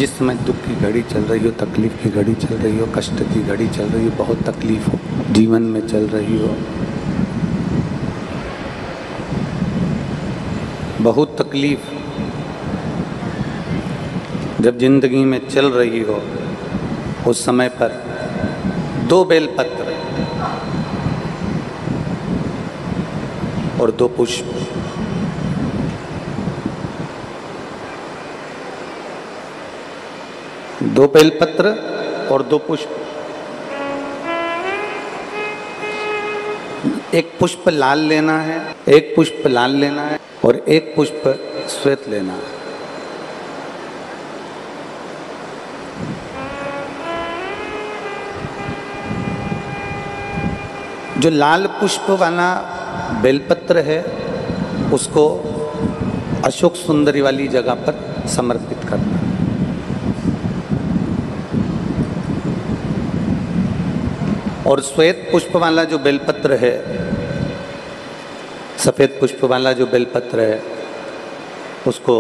जिस समय दुख की घड़ी चल रही हो, तकलीफ की घड़ी चल रही हो, कष्ट की घड़ी चल रही हो, बहुत तकलीफ हो जीवन में चल रही हो, बहुत तकलीफ जब जिंदगी में चल रही हो, उस समय पर 2 बेलपत्र और 2 पुष्प, दो बेलपत्र और 2 पुष्प, एक पुष्प लाल लेना है, एक पुष्प लाल लेना है और एक पुष्प श्वेत लेना है। जो लाल पुष्प वाला बेलपत्र है उसको अशोक सुंदरी वाली जगह पर समर्पित करना। और श्वेत पुष्प वाला जो बेलपत्र है, सफेद पुष्प वाला जो बेलपत्र है, उसको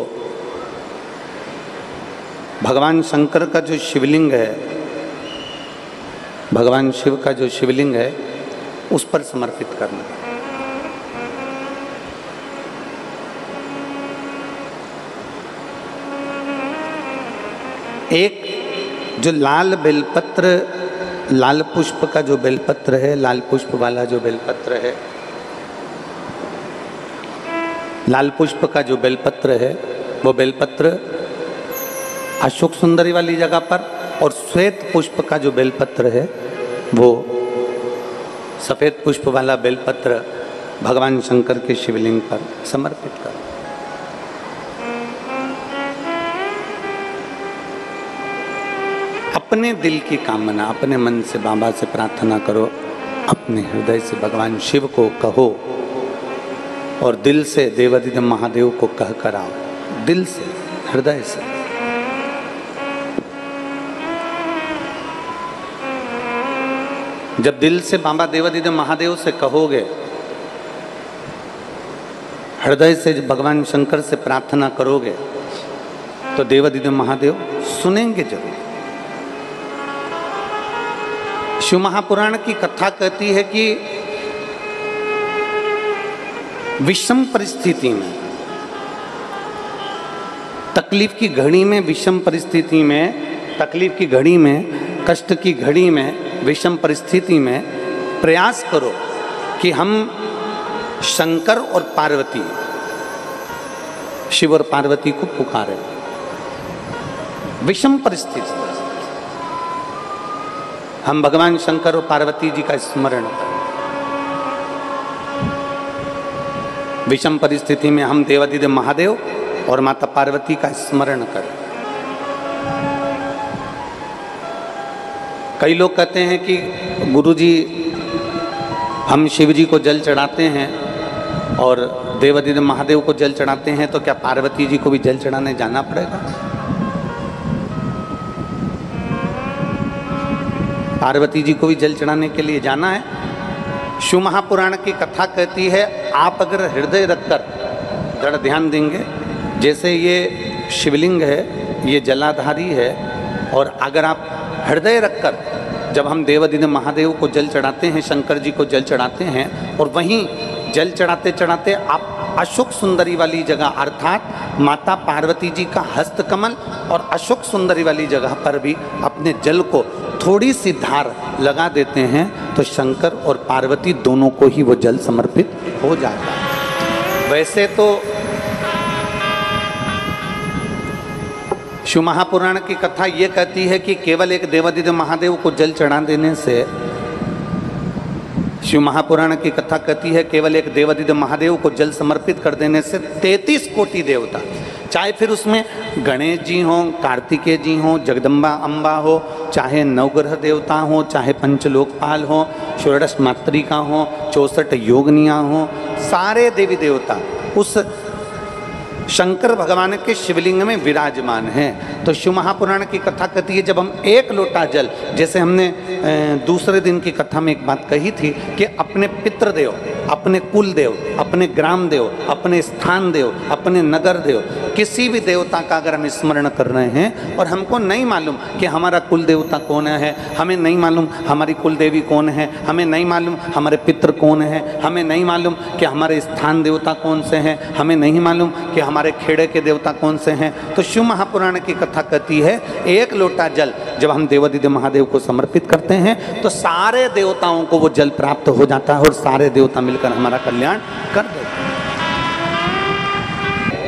भगवान शंकर का जो शिवलिंग है, भगवान शिव का जो शिवलिंग है उस पर समर्पित करना। एक जो लाल बेलपत्र, लाल पुष्प का जो बेलपत्र है, लाल पुष्प वाला जो बेलपत्र है, लाल पुष्प का जो बेलपत्र है वो बेलपत्र अशोक सुंदरी वाली जगह पर, और श्वेत पुष्प का जो बेलपत्र है वो सफेद पुष्प वाला बेलपत्र भगवान शंकर के शिवलिंग पर समर्पित कर। अपने दिल की कामना अपने मन से बाबा से प्रार्थना करो, अपने हृदय से भगवान शिव को कहो और दिल से देवाधिदेव महादेव को कह कर आओ, दिल से, हृदय से। जब दिल से बाबा देवाधिदेव महादेव से कहोगे, हृदय से भगवान शंकर से प्रार्थना करोगे, तो देवाधिदेव महादेव सुनेंगे जरूर। शिव महापुराण की कथा कहती है कि विषम परिस्थिति में, तकलीफ की घड़ी में, विषम परिस्थिति में, तकलीफ की घड़ी में, कष्ट की घड़ी में, विषम परिस्थिति में प्रयास करो कि हम शंकर और पार्वती, शिव और पार्वती को पुकारें। विषम परिस्थिति हम भगवान शंकर और पार्वती जी का स्मरण करें। विषम परिस्थिति में हम देवाधिदेव महादेव और माता पार्वती का स्मरण करें। कई लोग कहते हैं कि गुरुजी हम शिव जी को जल चढ़ाते हैं और देवाधिदेव महादेव को जल चढ़ाते हैं, तो क्या पार्वती जी को भी जल चढ़ाने जाना पड़ेगा? पार्वती जी को भी जल चढ़ाने के लिए जाना है? शिव महापुराण की कथा कहती है, आप अगर हृदय रखकर जड़ ध्यान देंगे, जैसे ये शिवलिंग है, ये जलाधारी है, और अगर आप हृदय रखकर, जब हम देवाधिदेव महादेव को जल चढ़ाते हैं, शंकर जी को जल चढ़ाते हैं, और वहीं जल चढ़ाते चढ़ाते आप अशोक सुंदरी वाली जगह अर्थात माता पार्वती जी का हस्त कमल और अशोक सुंदरी वाली जगह पर भी अपने जल को थोड़ी सी धार लगा देते हैं, तो शंकर और पार्वती दोनों को ही वो जल समर्पित हो जाता है। वैसे तो शिव महापुराण की कथा ये कहती है कि केवल एक देवाधिदेव महादेव को जल चढ़ा देने से, शिव महापुराण की कथा कहती है केवल एक देवाधिदेव महादेव को जल समर्पित कर देने से 33 कोटि देवता, चाहे फिर उसमें गणेश जी हों, कार्तिकेय जी हों, जगदम्बा अम्बा हो, चाहे नवग्रह देवता हों, चाहे पंचलोकपाल हों, षोडश मातृका हों, 64 योगनियाँ हों, सारे देवी देवता उस शंकर भगवान के शिवलिंग में विराजमान हैं। तो शिव महापुराण की कथा कहती है, जब हम एक लोटा जल, जैसे हमने दूसरे दिन की कथा में एक बात कही थी कि अपने पितृदेव, अपने कुल देव, अपने ग्राम देव, अपने स्थान देव, अपने नगर देव, किसी भी देवता का अगर हम स्मरण कर रहे हैं और हमको नहीं मालूम कि हमारा कुल देवता कौन है, हमें नहीं मालूम हमारी कुल देवी कौन है, हमें नहीं मालूम हमारे पितृ कौन है, हमें नहीं मालूम कि हमारे स्थान देवता कौन से हैं, हमें नहीं मालूम कि हमारे खेड़े के देवता कौन से हैं, तो शिव महापुराण की कथा कहती है एक लोटा जल जब हम देवादिदेव महादेव को समर्पित करते हैं तो सारे देवताओं को वो जल प्राप्त हो जाता है और सारे देवता मिलकर हमारा कल्याण कर देते हैं।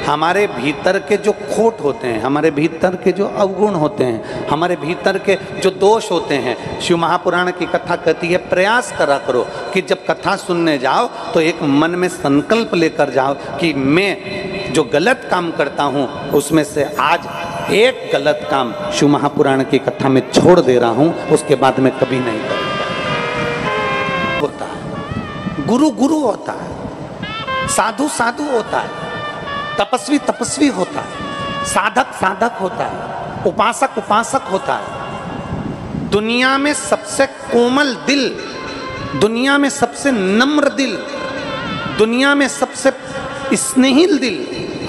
हमारे भीतर के जो खोट होते हैं, हमारे भीतर के जो अवगुण होते हैं, हमारे भीतर के जो दोष होते हैं, शिव महापुराण की कथा कहती है प्रयास करा करो कि जब कथा सुनने जाओ तो एक मन में संकल्प लेकर जाओ कि मैं जो गलत काम करता हूँ उसमें से आज एक गलत काम शिव महापुराण की कथा में छोड़ दे रहा हूँ, उसके बाद में कभी नहीं करूँगा। होता है गुरु गुरु होता है, साधु साधु होता है, तपस्वी तपस्वी होता है, साधक साधक होता है, उपासक उपासक होता है। दुनिया में सबसे कोमल दिल, दुनिया में सबसे नम्र दिल, दुनिया में सबसे स्नेहिल दिल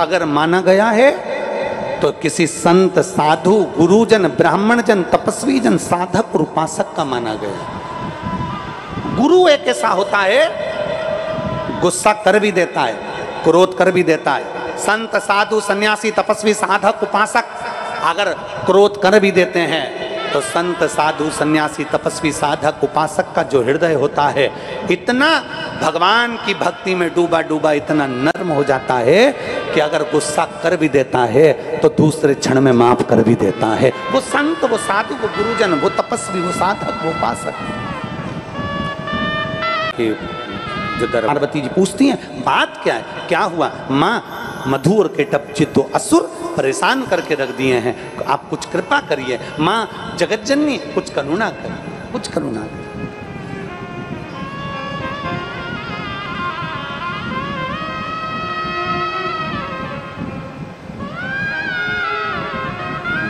अगर माना गया है तो किसी संत साधु गुरुजन ब्राह्मण जन तपस्वी जन साधक और उपासक का माना गया। गुरु एक ऐसा होता है गुस्सा कर भी देता है, क्रोध कर भी देता है। संत साधु सन्यासी तपस्वी साधक उपासक अगर क्रोध कर भी देते हैं तो संत साधु सन्यासी तपस्वी साधक उपासक का जो हृदय होता है इतना भगवान की भक्ति में डूबा डूबा इतना नर्म हो जाता है कि अगर गुस्सा कर भी देता है तो दूसरे क्षण में माफ कर भी देता है। वो संत, वो साधु, वो गुरुजन, वो तपस्वी, वो साधक, वो उपासक। जो पार्वती जी पूछती हैं बात क्या है, क्या हुआ माँ, मधु और केटप चित्तो असुर परेशान करके रख दिए हैं, आप कुछ कृपा करिए माँ जगतजननी, कुछ करुणा करिए, कुछ करुणा करिए।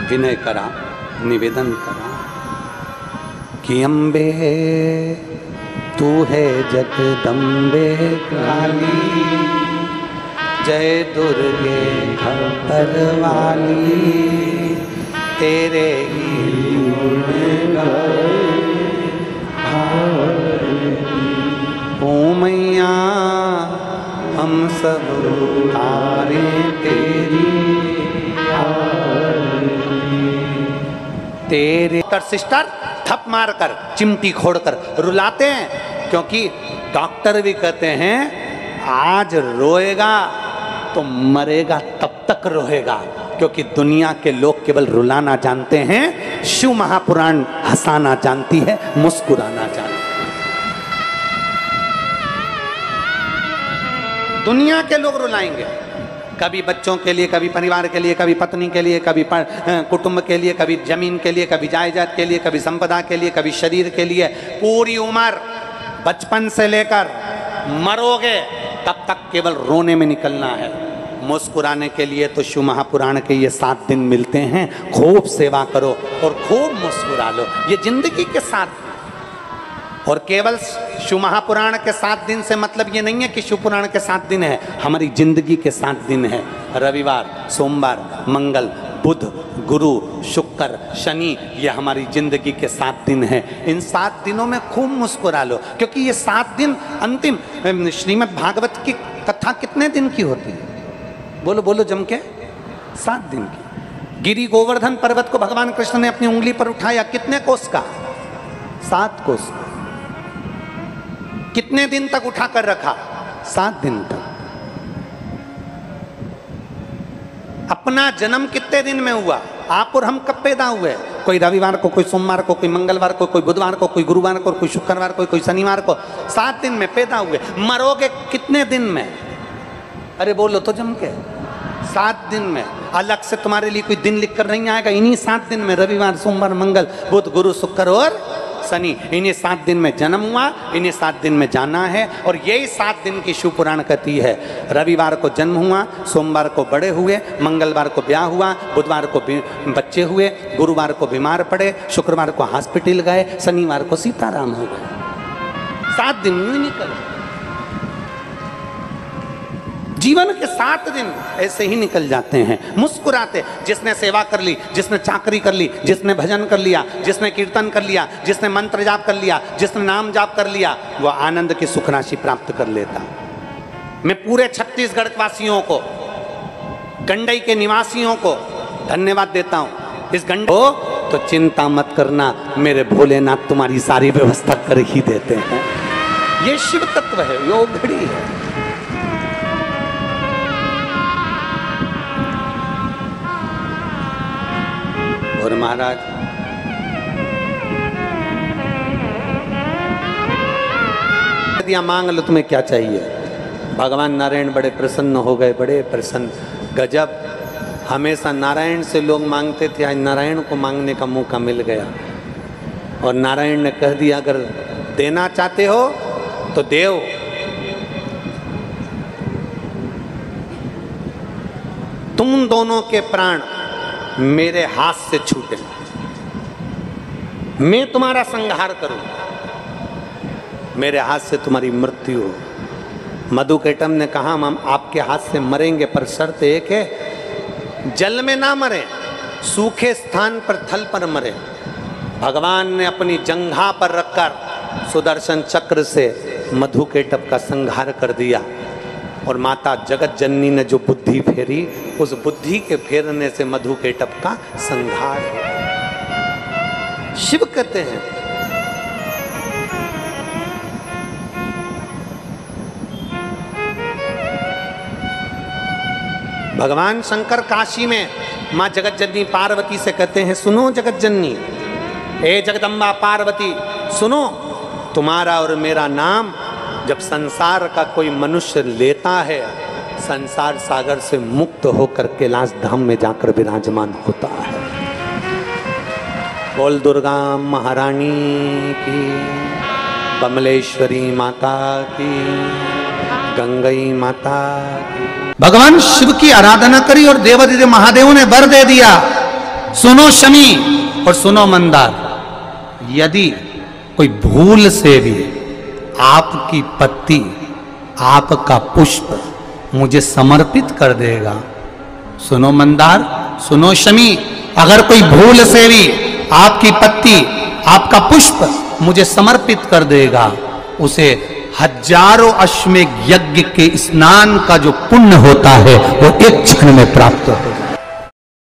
विनय करा, निवेदन करा कि अम्बे तू है जगदम्बे काली, जय दुर्गे खप्पर वाली, तेरे ही ओ मैया हम सब तारे तेरी तेरे। सिस्टर थप मार कर चिमटी खोड़कर रुलाते हैं क्योंकि डॉक्टर भी कहते हैं आज रोएगा तो मरेगा तब तक रोएगा, क्योंकि दुनिया के लोग केवल रुलाना जानते हैं, शिव महापुराण हंसाना जानती है, मुस्कुराना जानती है। दुनिया के लोग रुलाएंगे, कभी बच्चों के लिए, कभी परिवार के लिए, कभी पत्नी के लिए, कभी कुटुंब के लिए, कभी जमीन के लिए, कभी जायदाद के लिए, कभी संपदा के लिए, कभी शरीर के लिए। पूरी उम्र बचपन से लेकर मरोगे तब तक केवल रोने में निकलना है। मुस्कुराने के लिए तो शिव महापुराण के ये 7 दिन मिलते हैं, खूब सेवा करो और खूब मुस्कुरा लो, ये जिंदगी के 7 दिन। और केवल शिव महापुराण के 7 दिन से मतलब ये नहीं है कि शिव पुराण के 7 दिन है, हमारी जिंदगी के 7 दिन है। रविवार, सोमवार, मंगल, बुध, गुरु, शुक्र, शनि, ये हमारी जिंदगी के 7 दिन हैं। इन 7 दिनों में खूब मुस्कुरा लो, क्योंकि ये 7 दिन अंतिम। श्रीमद् भागवत की कथा कितने दिन की होती है? बोलो बोलो जम के, 7 दिन की। गिरि गोवर्धन पर्वत को भगवान कृष्ण ने अपनी उंगली पर उठाया, कितने कोस का? 7 कोस। कितने दिन तक उठाकर रखा? 7 दिन तक। अपना जन्म कितने दिन में हुआ? आप और हम कब पैदा हुए? कोई रविवार को, कोई सोमवार को, कोई मंगलवार को, कोई बुधवार को, कोई गुरुवार को, कोई शुक्रवार को, कोई शनिवार को। 7 दिन में पैदा हुए। मरोगे कितने दिन में? अरे बोलो तो जम के, 7 दिन में। अलग से तुम्हारे लिए कोई दिन लिख कर नहीं आएगा, इन्हीं 7 दिन में रविवार, सोमवार, मंगल, बुध, गुरु, शुक्र और शनि, इन्हीं 7 दिन में जन्म हुआ, इन्हीं 7 दिन में जाना है। और यही 7 दिन की शिव पुराण कहती है। रविवार को जन्म हुआ, सोमवार को बड़े हुए, मंगलवार को ब्याह हुआ, बुधवार को बच्चे हुए, गुरुवार को बीमार पड़े, शुक्रवार को हॉस्पिटल गए, शनिवार को सीताराम हो गए। 7 दिन में निकल। जीवन के 7 दिन ऐसे ही निकल जाते हैं मुस्कुराते। जिसने सेवा कर ली, जिसने चाकरी कर ली, जिसने भजन कर लिया, जिसने कीर्तन कर लिया, जिसने मंत्र जाप कर लिया, जिसने नाम जाप कर लिया, वह आनंद की सुख राशि प्राप्त कर लेता। मैं पूरे छत्तीसगढ़ वासियों को, गंडई के निवासियों को धन्यवाद देता हूं। इस गंडई को तो चिंता मत करना, मेरे भोलेनाथ तुम्हारी सारी व्यवस्था कर ही देते हैं। ये शिव तत्व है, योग घड़ी है। और महाराज दिया, मांग लो तुम्हें क्या चाहिए। भगवान नारायण बड़े प्रसन्न हो गए, बड़े प्रसन्न। गजब, हमेशा नारायण से लोग मांगते थे, आज नारायण को मांगने का मौका मिल गया। और नारायण ने कह दिया अगर देना चाहते हो तो देव। तुम दोनों के प्राण मेरे हाथ से छूटे, मैं तुम्हारा संहार करूं, मेरे हाथ से तुम्हारी मृत्यु हो। मधुकेटम ने कहा हम आपके हाथ से मरेंगे, पर शर्त एक है, जल में ना मरे, सूखे स्थान पर, थल पर मरे। भगवान ने अपनी जंघा पर रखकर सुदर्शन चक्र से मधुकेटप का संहार कर दिया। और माता जगत जननी ने जो बुद्धि फेरी, उस बुद्धि के फेरने से मधुकेटप का संहार हो। शिव कहते हैं भगवान शंकर काशी में माँ जगत जननी पार्वती से कहते हैं सुनो जगत जननी, हे जगदम्बा पार्वती सुनो, तुम्हारा और मेरा नाम जब संसार का कोई मनुष्य लेता है, संसार सागर से मुक्त होकर कैलाश धाम में जाकर विराजमान होता है। बोल दुर्गा महारानी की, कमलेश्वरी माता की, गंगई माता की। भगवान शिव की आराधना करी और देवादिदेव महादेव ने वर दे दिया, सुनो शमी और सुनो मंदार, यदि कोई भूल से भी आपकी पत्ती, आपका पुष्प मुझे समर्पित कर देगा, सुनो मंदार, सुनो शमी, अगर कोई भूल से भी आपकी पत्ती, आपका पुष्प मुझे समर्पित कर देगा, उसे हजारों अश्वमेध यज्ञ के स्नान का जो पुण्य होता है वो एक क्षण में प्राप्त होगा।